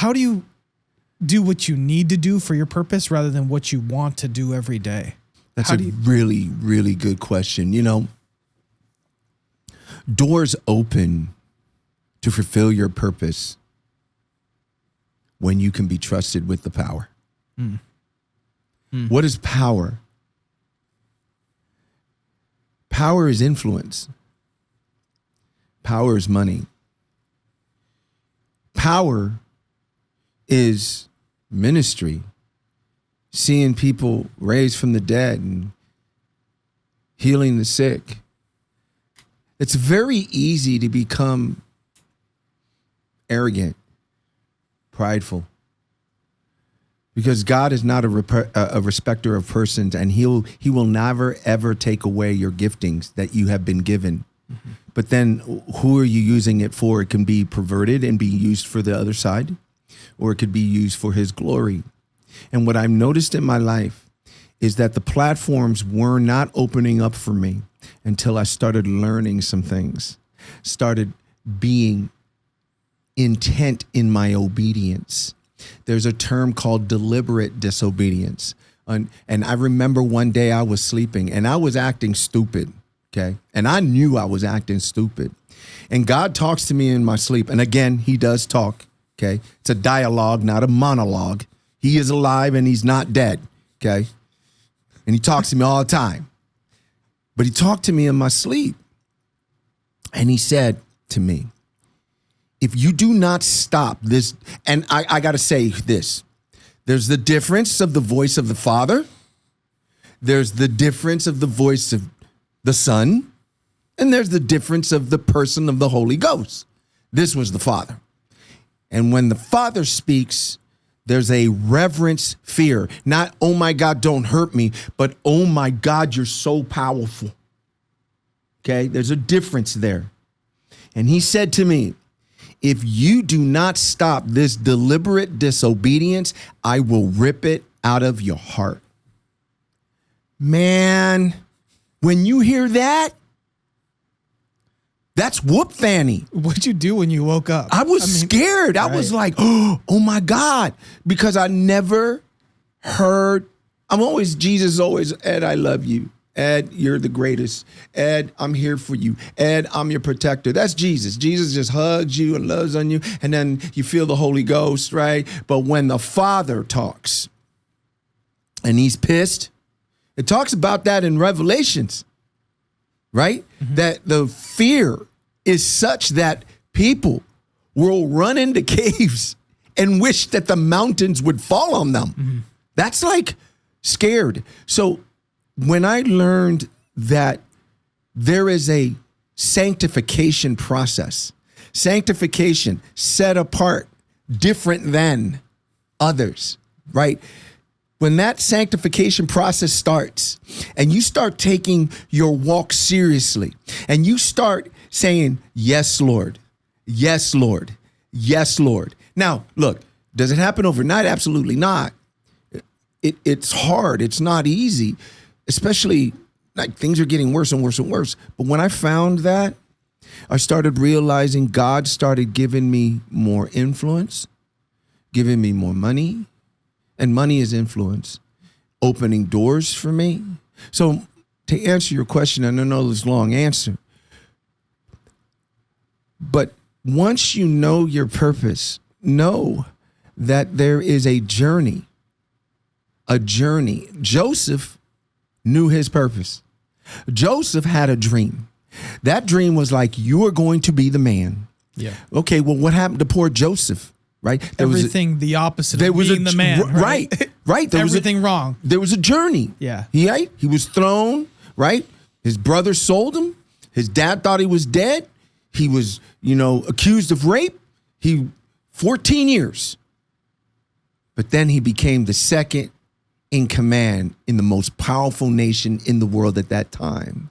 how do you do what you need to do for your purpose rather than what you want to do every day? That's really, really good question. You know, doors open to fulfill your purpose when you can be trusted with the power. What is power? Power is influence. Power is money. Power is ministry. Seeing people raised from the dead and healing the sick. It's very easy to become arrogant, prideful, because God is not a respecter of persons, and he will never, ever take away your giftings that you have been given. But then who are you using it for? It can be perverted and be used for the other side, or it could be used for his glory. And what I've noticed in my life is that the platforms were not opening up for me until I started learning some things, started being intent in my obedience. There's a term called deliberate disobedience. And I remember one day I was sleeping and I was acting stupid, okay? And I knew I was acting stupid. And God talks to me in my sleep. And again, he does talk, okay? It's a dialogue, not a monologue. He is alive and he's not dead, okay? And he talks to me all the time. But he talked to me in my sleep. And he said to me, if you do not stop this, and I got to say this, there's the difference of the voice of the Father. There's the difference of the voice of the Son. And there's the difference of the person of the Holy Ghost. This was the Father. And when the Father speaks, there's a reverence fear. Not, oh my God, don't hurt me, but oh my God, you're so powerful. Okay, there's a difference there. And he said to me, if you do not stop this deliberate disobedience, I will rip it out of your heart. Man, when you hear that, that's whoop fanny. What'd you do when you woke up? I was scared. I was like, oh my God, because I never heard. Jesus always, Ed, I love you. Ed, you're the greatest. Ed, I'm here for you. Ed, I'm your protector. That's Jesus. Jesus just hugs you and loves on you. And then you feel the Holy Ghost, right? But when the Father talks and he's pissed, it talks about that in Revelations, right? Mm-hmm. That the fear is such that people will run into caves and wish that the mountains would fall on them. Mm-hmm. That's like scared. So when I learned that there is a sanctification process, sanctification set apart, different than others, right? When that sanctification process starts and you start taking your walk seriously and you start saying, yes, Lord, yes, Lord, yes, Lord. Now, look, does it happen overnight? Absolutely not. It's hard. It's not easy. Especially like things are getting worse and worse and worse. But when I found that, I started realizing God started giving me more influence, giving me more money, and money is influence, opening doors for me. So to answer your question, and I know this long answer, but once you know your purpose, know that there is a journey. Joseph knew his purpose. Joseph had a dream. That dream was like, you are going to be the man. Yeah. Okay, well, what happened to poor Joseph, right? Everything the opposite of being the man. Right. There everything wrong. There was a journey. Yeah. He was thrown, right? His brother sold him. His dad thought he was dead. He was, accused of rape. 14 years. But then he became the second in command in the most powerful nation in the world at that time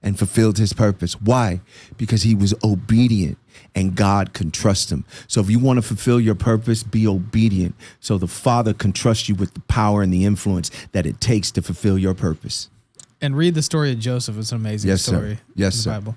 and fulfilled his purpose. Why? Because he was obedient and God can trust him. So if you want to fulfill your purpose, be obedient so the Father can trust you with the power and the influence that it takes to fulfill your purpose. And read the story of Joseph. It's an amazing story. Yes, in the sir. Bible.